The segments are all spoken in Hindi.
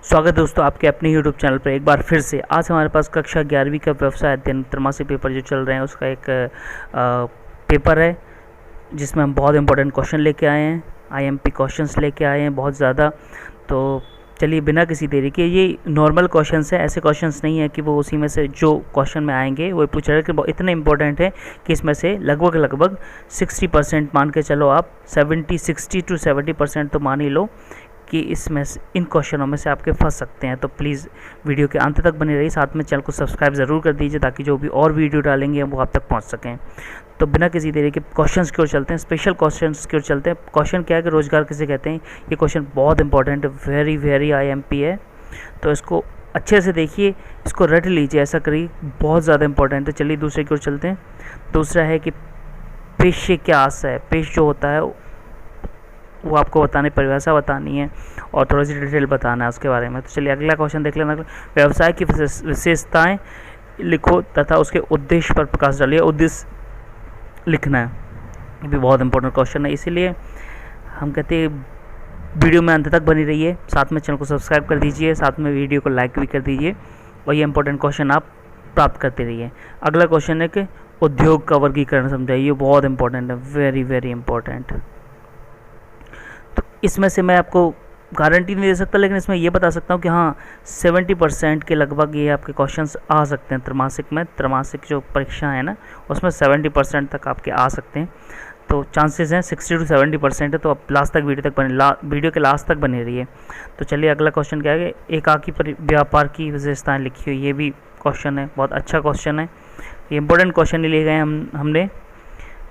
स्वागत है दोस्तों आपके अपने YouTube चैनल पर एक बार फिर से। आज हमारे पास कक्षा 11वीं का व्यवसाय अध्ययन त्रैमासिक पेपर जो चल रहे हैं उसका एक पेपर है जिसमें हम बहुत इंपॉर्टेंट क्वेश्चन लेके आए हैं। IMP क्वेश्चंस लेके आए हैं बहुत ज़्यादा। तो चलिए बिना किसी देरी के, ये नॉर्मल क्वेश्चंस है, ऐसे क्वेश्चंस नहीं है कि वो उसी में से जो क्वेश्चन में आएंगे वो पूछ रहे हैं कि इतने इंपॉर्टेंट है कि इसमें से लगभग 60% मान के चलो आप, 60 to 70% तो मान ही लो कि इसमें इन क्वेश्चनों में से आपके फंस सकते हैं। तो प्लीज़ वीडियो के अंत तक बने रहिए, साथ में चैनल को सब्सक्राइब ज़रूर कर दीजिए ताकि जो भी और वीडियो डालेंगे वो आप तक पहुंच सकें। तो बिना किसी देरी के क्वेश्चंस की ओर चलते हैं, स्पेशल क्वेश्चंस की ओर चलते हैं। क्वेश्चन क्या है कि रोजगार किसे कहते हैं, ये क्वेश्चन बहुत इंपॉर्टेंट है, वेरी IMP है। तो इसको अच्छे से देखिए, इसको रट लीजिए, ऐसा करिए, बहुत ज़्यादा इंपॉर्टेंट है। चलिए दूसरे की ओर चलते हैं। दूसरा है कि पेश से क्या आशय है। पेश जो होता है वो आपको बताने, परिभाषा बतानी है और थोड़ा सी डिटेल बताना है उसके बारे में। तो चलिए अगला क्वेश्चन देख लेना। व्यवसाय की विशेषताएं लिखो तथा उसके उद्देश्य पर प्रकाश डालिए। उद्देश्य लिखना है, ये भी बहुत इंपॉर्टेंट क्वेश्चन है, इसीलिए हम कहते हैं वीडियो में अंत तक बनी रहिए, साथ में चैनल को सब्सक्राइब कर दीजिए, साथ में वीडियो को लाइक भी कर दीजिए और ये इंपॉर्टेंट क्वेश्चन आप प्राप्त करते रहिए। अगला क्वेश्चन है कि उद्योग का वर्गीकरण समझाइए, बहुत इंपॉर्टेंट है, वेरी इंपॉर्टेंट। तो इसमें से मैं आपको गारंटी नहीं दे सकता, लेकिन इसमें ये बता सकता हूँ कि हाँ 70% के लगभग ये आपके क्वेश्चंस आ सकते हैं त्रैमासिक में। त्रैमासिक जो परीक्षा है ना उसमें 70% तक आपके आ सकते हैं। तो चांसेस हैं 60 to 70% है। तो आप लास्ट तक वीडियो के लास्ट तक बने रहिए। तो चलिए अगला क्वेश्चन क्या है, एकाकी व्यापार की विशेषताएँ लिखी हुई, ये भी क्वेश्चन है, बहुत अच्छा क्वेश्चन है, ये इंपॉर्टेंट क्वेश्चन ही लिए गए हमने।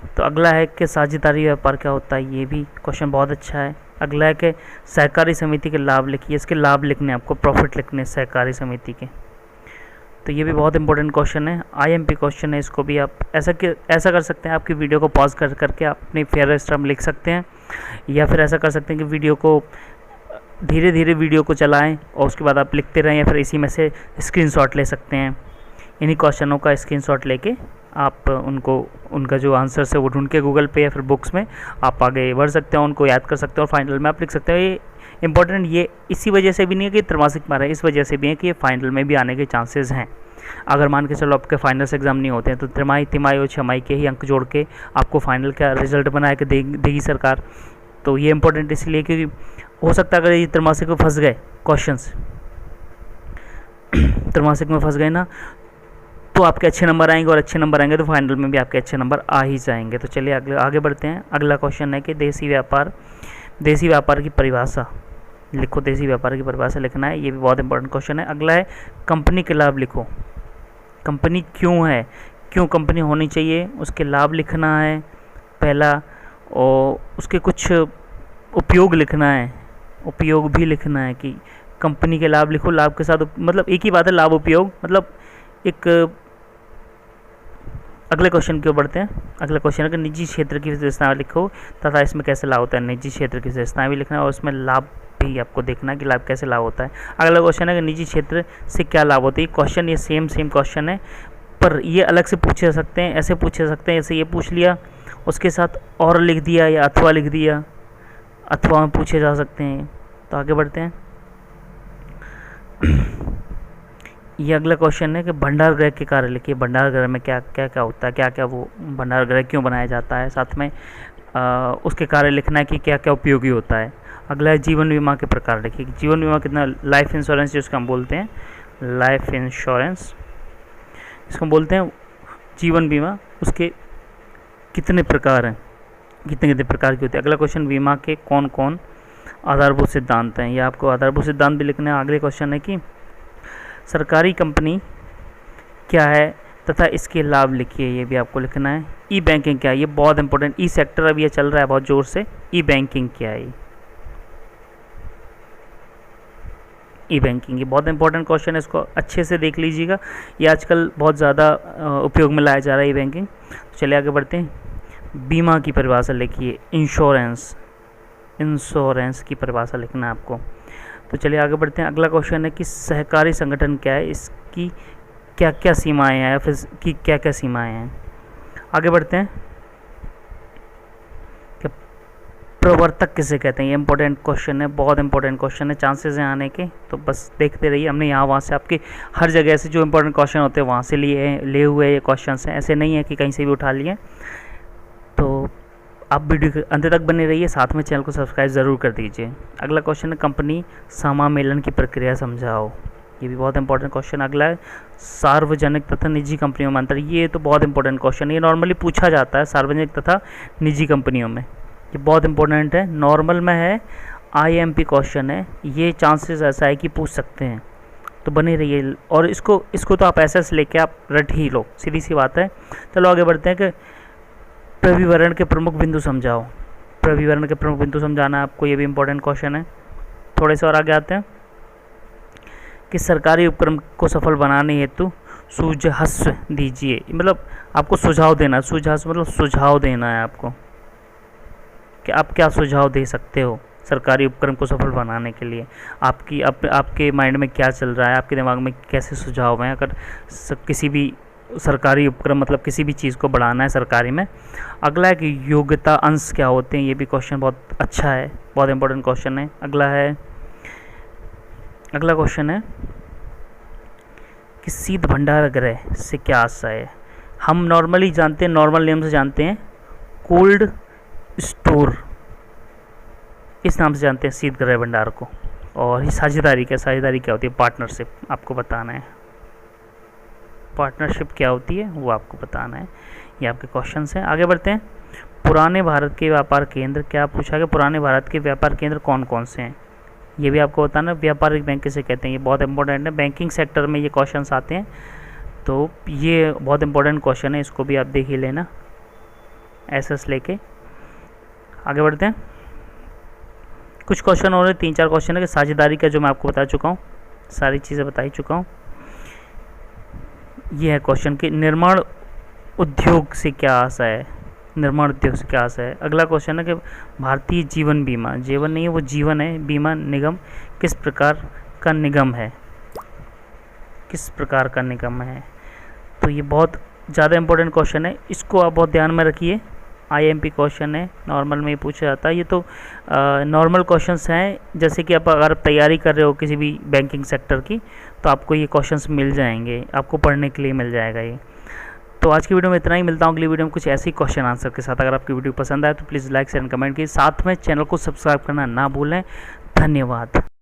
तो अगला है कि साझेदारी व्यापार क्या होता है, ये भी क्वेश्चन बहुत अच्छा है। अगला है कि सहकारी समिति के लाभ लिखिए, इसके लाभ लिखने आपको, प्रॉफिट लिखने सहकारी समिति के। तो ये भी बहुत इंपॉर्टेंट क्वेश्चन है, IMP क्वेश्चन है। इसको भी आप ऐसा कर सकते हैं, आपकी वीडियो को पॉज करके आप अपनी फेयर स्टम्प में लिख सकते हैं, या फिर ऐसा कर सकते हैं कि वीडियो को धीरे वीडियो को चलाएँ और उसके बाद आप लिखते रहें, या फिर इसी में से स्क्रीनशॉट ले सकते हैं। इन्हीं क्वेश्चनों का स्क्रीनशॉट लेके आप उनका जो आंसर्स है वो ढूंढ के गूगल पे या फिर बुक्स में आप आगे बढ़ सकते हैं, उनको याद कर सकते हैं और फाइनल में आप लिख सकते हैं। ये इंपॉर्टेंट ये इसी वजह से भी नहीं है कि त्रैमासिक में आ रहा है, इस वजह से भी है कि ये फाइनल में भी आने के चांसेस हैं। अगर मान के चलो आपके फाइनल्स एग्जाम नहीं होते हैं तो तिमाही और छमाही के ही अंक जोड़ के आपको फाइनल का रिजल्ट बना के देगी सरकार। तो ये इंपॉर्टेंट इसलिए क्योंकि हो सकता है अगर ये त्रैमासिक में फंस गए क्वेश्चंस, त्रैमासिक में फंस गए ना, तो आपके अच्छे नंबर आएंगे और अच्छे नंबर आएंगे तो फाइनल में भी आपके अच्छे नंबर आ ही जाएंगे। तो चलिए आगे बढ़ते हैं। अगला क्वेश्चन है कि देसी व्यापार की परिभाषा लिखो। देसी व्यापार की परिभाषा लिखना है, ये भी बहुत इंपॉर्टेंट क्वेश्चन है। अगला है कंपनी के लाभ लिखो। कंपनी क्यों है, क्यों कंपनी होनी चाहिए, उसके लाभ लिखना है पहला, और उसके कुछ उपयोग लिखना है, उपयोग भी लिखना है कि कंपनी के लाभ लिखो। लाभ के साथ मतलब एक ही बात है, लाभ उपयोग मतलब एक। अगले क्वेश्चन की ओर बढ़ते हैं। अगला क्वेश्चन है कि निजी क्षेत्र की विशेषताएं लिखो तथा इसमें कैसे लाभ होता है। निजी क्षेत्र की विशेषताएं भी लिखना है और उसमें लाभ भी आपको देखना है कि लाभ कैसे लाभ होता है। अगला क्वेश्चन है कि निजी क्षेत्र से क्या लाभ होता है। क्वेश्चन ये सेम क्वेश्चन है, पर ये अलग से पूछे सकते हैं, ऐसे पूछे सकते हैं, ऐसे ये पूछ लिया उसके साथ और लिख दिया या अथवा लिख दिया, अथवा में पूछे जा सकते हैं। तो आगे बढ़ते हैं। ये अगला क्वेश्चन है कि भंडार गृह के कार्य लिखिए। भंडार गृह में क्या क्या होता है, क्या वो भंडार गृह क्यों बनाया जाता है, साथ में उसके कार्य लिखना है कि क्या क्या उपयोगी होता है। अगला है जीवन बीमा के प्रकार लिखिए। जीवन बीमा कितना, लाइफ इंश्योरेंस जिसको हम बोलते हैं, लाइफ इंश्योरेंस इसको हम बोलते हैं जीवन बीमा, उसके कितने प्रकार हैं, कितने प्रकार की होती है। अगला क्वेश्चन, बीमा के कौन कौन आधारभूत सिद्धांत हैं, यह आपको आधारभूत सिद्धांत भी लिखना है। अगले क्वेश्चन है कि सरकारी कंपनी क्या है तथा इसके लाभ लिखिए, ये भी आपको लिखना है। ई बैंकिंग क्या है, ये बहुत इंपॉर्टेंट, ई सेक्टर अभी ये चल रहा है बहुत जोर से। ई बैंकिंग क्या है, ई बैंकिंग ये बहुत इंपॉर्टेंट क्वेश्चन है, इसको अच्छे से देख लीजिएगा, ये आजकल बहुत ज़्यादा उपयोग में लाया जा रहा है ई बैंकिंग। तो चलिए आगे बढ़ते हैं। बीमा की परिभाषा लिखिए। इंश्योरेंस की परिभाषा लिखना है आपको। तो चलिए आगे बढ़ते हैं। अगला क्वेश्चन है कि सहकारी संगठन क्या है, इसकी क्या क्या सीमाएं हैं, फिर की क्या क्या सीमाएं हैं। आगे बढ़ते हैं। प्रवर्तक किसे कहते हैं, ये इंपॉर्टेंट क्वेश्चन है, बहुत इंपॉर्टेंट क्वेश्चन है, चांसेस हैं आने के, तो बस देखते रहिए। हमने यहाँ वहाँ से आपके हर जगह से जो इंपॉर्टेंट क्वेश्चन होते हैं वहाँ से ले हुए ये क्वेश्चन हैं, ऐसे नहीं है कि कहीं से भी उठा लिए। तो आप वीडियो के अंत तक बने रहिए, साथ में चैनल को सब्सक्राइब ज़रूर कर दीजिए। अगला क्वेश्चन है कंपनी समामेलन की प्रक्रिया समझाओ, ये भी बहुत इंपॉर्टेंट क्वेश्चन। अगला है सार्वजनिक तथा निजी कंपनियों में अंतर, ये तो बहुत इंपॉर्टेंट क्वेश्चन है, ये नॉर्मली पूछा जाता है सार्वजनिक तथा निजी कंपनियों में, ये बहुत इंपॉर्टेंट है, नॉर्मल में है, IMP क्वेश्चन है, ये चांसेस ऐसा है कि पूछ सकते हैं, तो बने रहिए। और इसको तो आप ऐसे लेके आप रट ही लो, सीधी सी बात है। चलो आगे बढ़ते हैं कि प्रविवरण के प्रमुख बिंदु समझाओ, प्रविवरण के प्रमुख बिंदु समझाना है आपको, ये भी इंपॉर्टेंट क्वेश्चन है। थोड़े से और आगे आते हैं कि सरकारी उपक्रम को सफल बनाने हेतु सुझाव दीजिए, मतलब आपको सुझाव देना, सुझाव मतलब सुझाव देना है आपको कि आप क्या सुझाव दे सकते हो सरकारी उपक्रम को सफल बनाने के लिए, आपके माइंड में क्या चल रहा है, आपके दिमाग में कैसे सुझाव हैं। अगर किसी भी सरकारी उपक्रम मतलब किसी भी चीज़ को बढ़ाना है सरकारी में। अगला है कि योग्यता अंश क्या होते हैं, ये भी क्वेश्चन बहुत अच्छा है, बहुत इंपॉर्टेंट क्वेश्चन है। अगला क्वेश्चन है कि शीत भंडारगृह से क्या आशय है। हम नॉर्मली जानते हैं, नॉर्मल नेम से जानते हैं कोल्ड स्टोर, इस नाम से जानते हैं शीत गृह भंडार को। और ये साझेदारी क्या होती है, पार्टनरशिप आपको बताना है, पार्टनरशिप क्या होती है वो आपको बताना है। ये आपके क्वेश्चंस हैं। आगे बढ़ते हैं। पुराने भारत के व्यापार केंद्र, क्या पूछा गया, पुराने भारत के व्यापार केंद्र कौन कौन से हैं, ये भी आपको बताना। व्यापारिक बैंक किसे कहते हैं, ये बहुत इंपॉर्टेंट है, बैंकिंग सेक्टर में ये क्वेश्चंस आते हैं, तो ये बहुत इंपॉर्टेंट क्वेश्चन है, इसको भी आप देख ही लेना SS लेके। आगे बढ़ते हैं। कुछ क्वेश्चन और 3-4 क्वेश्चन है कि साझेदारी का, जो मैं आपको बता चुका हूँ, सारी चीज़ें बता ही चुका हूँ। ये है क्वेश्चन कि निर्माण उद्योग से क्या आशा है, निर्माण उद्योग से क्या आशा है। अगला क्वेश्चन है कि भारतीय जीवन बीमा, जीवन नहीं है वो जीवन है, बीमा निगम किस प्रकार का निगम है, किस प्रकार का निगम है। तो ये बहुत ज़्यादा इंपॉर्टेंट क्वेश्चन है, इसको आप बहुत ध्यान में रखिए। IMP क्वेश्चन है, नॉर्मल में ही पूछा जाता है। ये तो नॉर्मल क्वेश्चंस हैं, जैसे कि अगर आप तैयारी कर रहे हो किसी भी बैंकिंग सेक्टर की, तो आपको ये क्वेश्चंस मिल जाएंगे, आपको पढ़ने के लिए मिल जाएगा ये। तो आज की वीडियो में इतना ही, मिलता हूँ अगली वीडियो में कुछ ऐसी क्वेश्चन आंसर के साथ। अगर आपकी वीडियो पसंद आए तो please like share and comment कीजिए, साथ में चैनल को सब्सक्राइब करना ना भूलें। धन्यवाद।